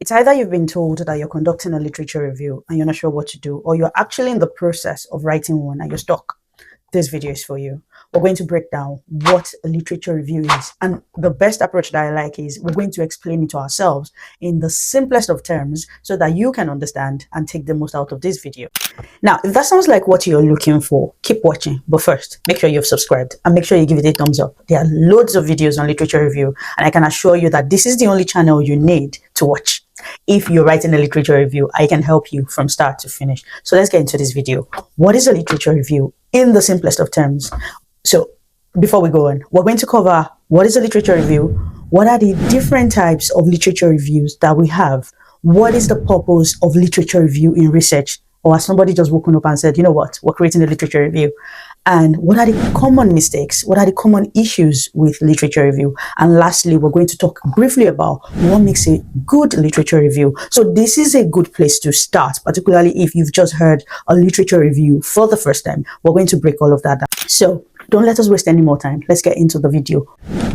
It's either you've been told that you're conducting a literature review and you're not sure what to do, or you're actually in the process of writing one and you're stuck. This video is for you. We're going to break down what a literature review is. And the best approach that I like is we're going to explain it to ourselves in the simplest of terms so that you can understand and take the most out of this video. Now, if that sounds like what you're looking for, keep watching. But first, make sure you've subscribed and make sure you give it a thumbs up. There are loads of videos on literature review, and I can assure you that this is the only channel you need to watch. If you're writing a literature review, I can help you from start to finish. So let's get into this video. What is a literature review in the simplest of terms? So before we go on, we're going to cover what is a literature review, what are the different types of literature reviews that we have, what is the purpose of literature review in research, or has somebody just woken up and said, you know what, we're creating a literature review, and what are the common mistakes, what are the common issues with literature review, and lastly, we're going to talk briefly about what makes a good literature review. So this is a good place to start, particularly if you've just heard a literature review for the first time. We're going to break all of that down. So don't let us waste any more time. Let's get into the video.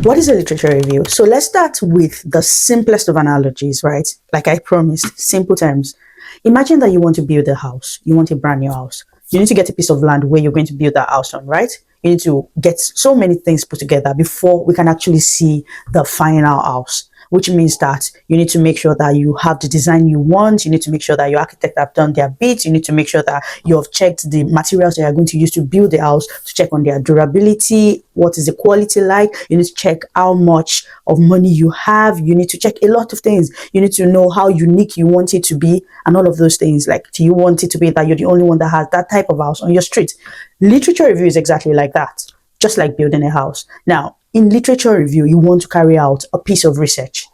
What is a literature review? So let's start with the simplest of analogies, right? Like I promised, simple terms. Imagine that you want to build a house. You want a brand new house. You need to get a piece of land where you're going to build that house on, right? You need to get so many things put together before we can actually see the final house, which means that you need to make sure that you have the design you want. You need to make sure that your architect have done their bits. You need to make sure that you have checked the materials that you're going to use to build the house, to check on their durability. What is the quality like? You need to check how much of money you have. You need to check a lot of things. You need to know how unique you want it to be and all of those things. Like, do you want it to be that you're the only one that has that type of house on your street? Literature review is exactly like that, just like building a house. Now, in literature review, you want to carry out a piece of research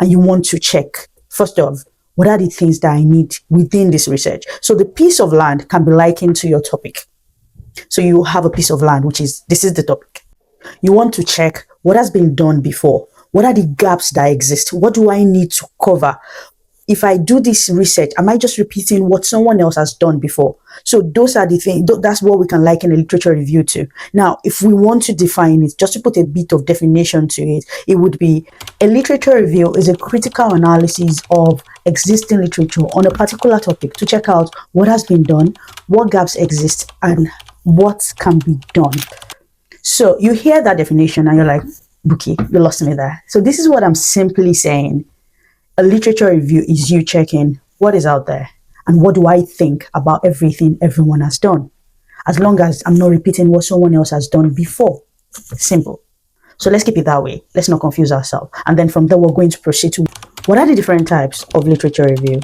and you want to check, first off, what are the things that I need within this research? So the piece of land can be likened to your topic. So you have a piece of land, this is the topic. You want to check what has been done before. What are the gaps that exist? What do I need to cover? If I do this research, am I just repeating what someone else has done before? So those are the things, that's what we can liken a literature review to. Now, if we want to define it, just to put a bit of definition to it, it would be a literature review is a critical analysis of existing literature on a particular topic to check out what has been done, what gaps exist, and what can be done. So you hear that definition and you're like, Buki, you lost me there. So this is what I'm simply saying. A literature review is you checking what is out there and what do I think about everything everyone has done, as long as I'm not repeating what someone else has done before. Simple. So let's keep it that way. Let's not confuse ourselves. And then from there, we're going to proceed to what are the different types of literature review.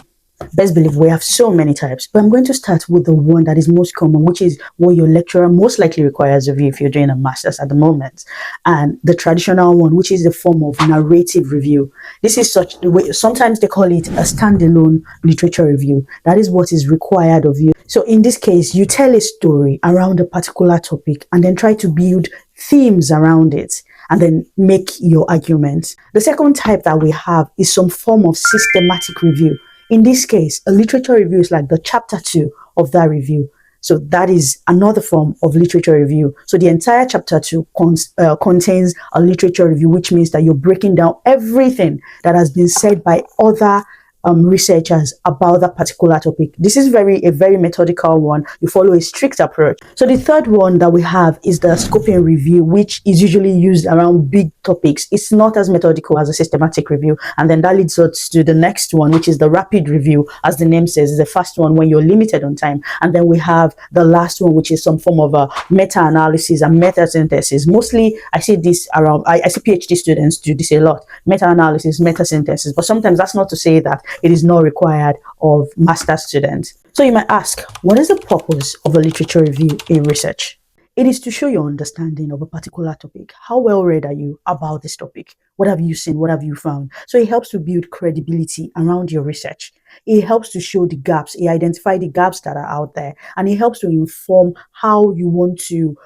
Best believe we have so many types, but I'm going to start with the one that is most common, which is what your lecturer most likely requires of you if you're doing a master's at the moment, and the traditional one, which is the form of narrative review. This is such the way, sometimes they call it a standalone literature review. That is what is required of you. So in this case, you tell a story around a particular topic and then try to build themes around it and then make your argument. The second type that we have is some form of systematic review. In this case, a literature review is like the chapter 2 of that review. So that is another form of literature review. So the entire chapter 2 contains a literature review, which means that you're breaking down everything that has been said by other researchers about that particular topic. This is a very methodical one. You follow a strict approach. So the third one that we have is the scoping review, which is usually used around big topics. It's not as methodical as a systematic review. And then that leads us to the next one, which is the rapid review. As the name says, is the first one when you're limited on time. And then we have the last one, which is some form of a meta-analysis and meta-synthesis. Mostly, I see this around, I see PhD students do this a lot. Meta-analysis, meta-synthesis. But sometimes that's not to say that it is not required of master students. So you might ask, what is the purpose of a literature review in research? It is to show your understanding of a particular topic. How well read are you about this topic? What have you seen? What have you found? So it helps to build credibility around your research. It helps to show the gaps. It identifies the gaps that are out there. And it helps to inform how you want to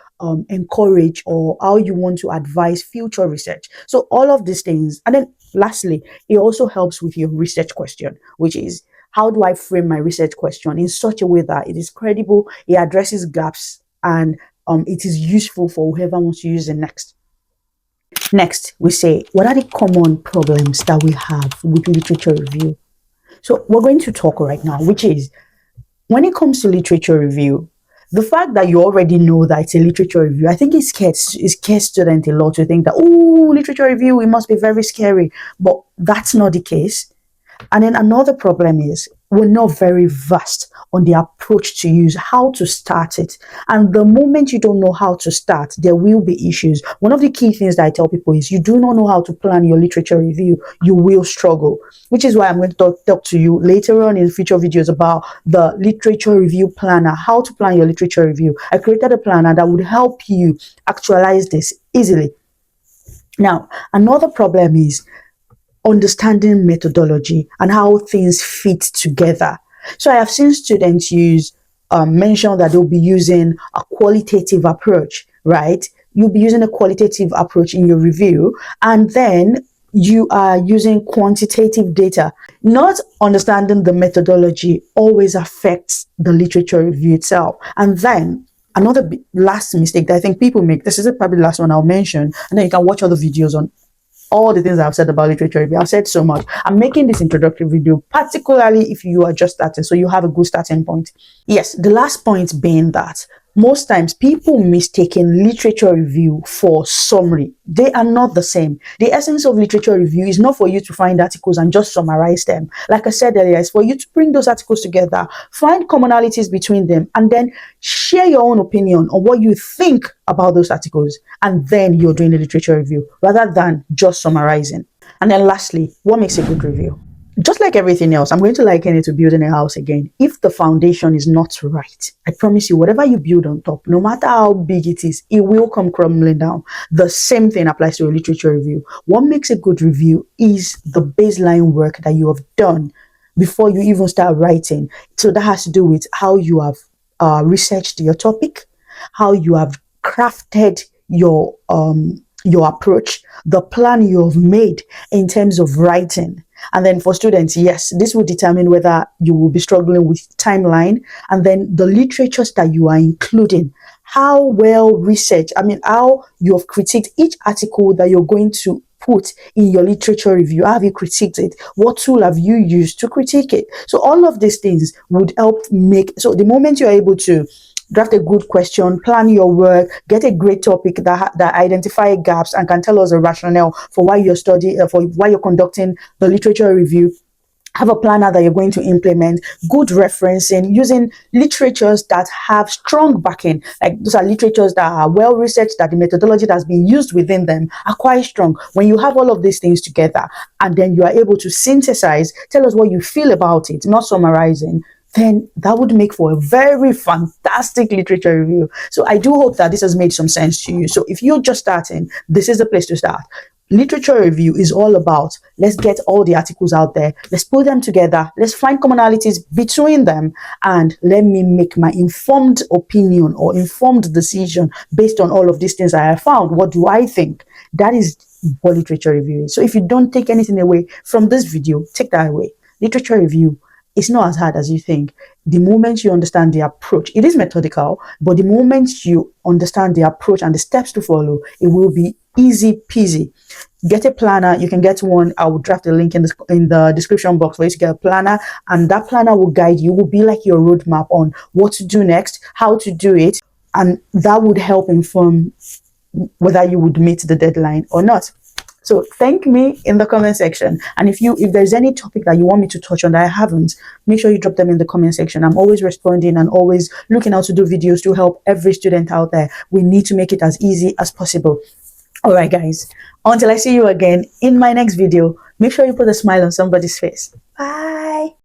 encourage or how you want to advise future research. So all of these things. And then lastly, it also helps with your research question, which is, how do I frame my research question in such a way that it is credible, it addresses gaps, and it is useful for whoever wants to use it next. Next, we say, what are the common problems that we have with literature review? So we're going to talk right now, which is when it comes to literature review, the fact that you already know that it's a literature review, I think it scares students a lot to think that, oh, literature review, it must be very scary. But that's not the case. And then another problem is we're not very vast on the approach to use, how to start it. And the moment you don't know how to start, there will be issues. One of the key things that I tell people is you do not know how to plan your literature review, you will struggle, which is why I'm going to talk to you later on in future videos about the literature review planner, how to plan your literature review. I created a planner that would help you actualize this easily. Now, another problem is understanding methodology and how things fit together. So I have seen students mention that they'll be using a qualitative approach, right? You'll be using a qualitative approach in your review, and then you are using quantitative data. Not understanding the methodology always affects the literature review itself. And then another last mistake that I think people make, this is probably the last one I'll mention, and then you can watch other videos on all the things I've said about literature review. I've said so much. I'm making this introductory video, particularly if you are just starting, so you have a good starting point. Yes, the last point being that most times people mistaken literature review for summary. They are not the same. The essence of literature review is not for you to find articles and just summarize them. Like I said earlier, it's for you to bring those articles together, find commonalities between them, and then share your own opinion on what you think about those articles. And then you're doing a literature review rather than just summarizing. And then lastly, what makes a good review? Just like everything else, I'm going to liken it to building a house again. If the foundation is not right, I promise you, whatever you build on top, no matter how big it is, it will come crumbling down. The same thing applies to a literature review. What makes a good review is the baseline work that you have done before you even start writing. So that has to do with how you have researched your topic, how you have crafted your approach, the plan you have made in terms of writing. And then for students, yes, this will determine whether you will be struggling with timeline, and then the literatures that you are including, how well researched, how you have critiqued each article that you're going to put in your literature review. How have you critiqued it? What tool have you used to critique it? So all of these things would help so the moment you're able to draft a good question, plan your work, get a great topic that identify gaps and can tell us a rationale for why you're studying, for why you're conducting the literature review. Have a planner that you're going to implement, good referencing, using literatures that have strong backing. Like those are literatures that are well researched, that the methodology that's been used within them are quite strong. When you have all of these things together and then you are able to synthesize, tell us what you feel about it, not summarizing, then that would make for a very fantastic literature review. So I do hope that this has made some sense to you. So if you're just starting, this is the place to start. Literature review is all about, let's get all the articles out there, let's put them together, let's find commonalities between them, and let me make my informed opinion or informed decision based on all of these things I have found. What do I think? That is what literature review is. So if you don't take anything away from this video, take that away. Literature review, it's not as hard as you think. The moment you understand the approach, it is methodical, but the moment you understand the approach and the steps to follow, it will be easy peasy. Get a planner. You can get one. I will draft a link in the description box for you to get a planner, and that planner will guide you. It will be like your roadmap on what to do next, how to do it, and that would help inform whether you would meet the deadline or not. So thank me in the comment section. And if there's any topic that you want me to touch on that I haven't, make sure you drop them in the comment section. I'm always responding and always looking out to do videos to help every student out there. We need to make it as easy as possible. All right, guys, until I see you again in my next video, make sure you put a smile on somebody's face. Bye.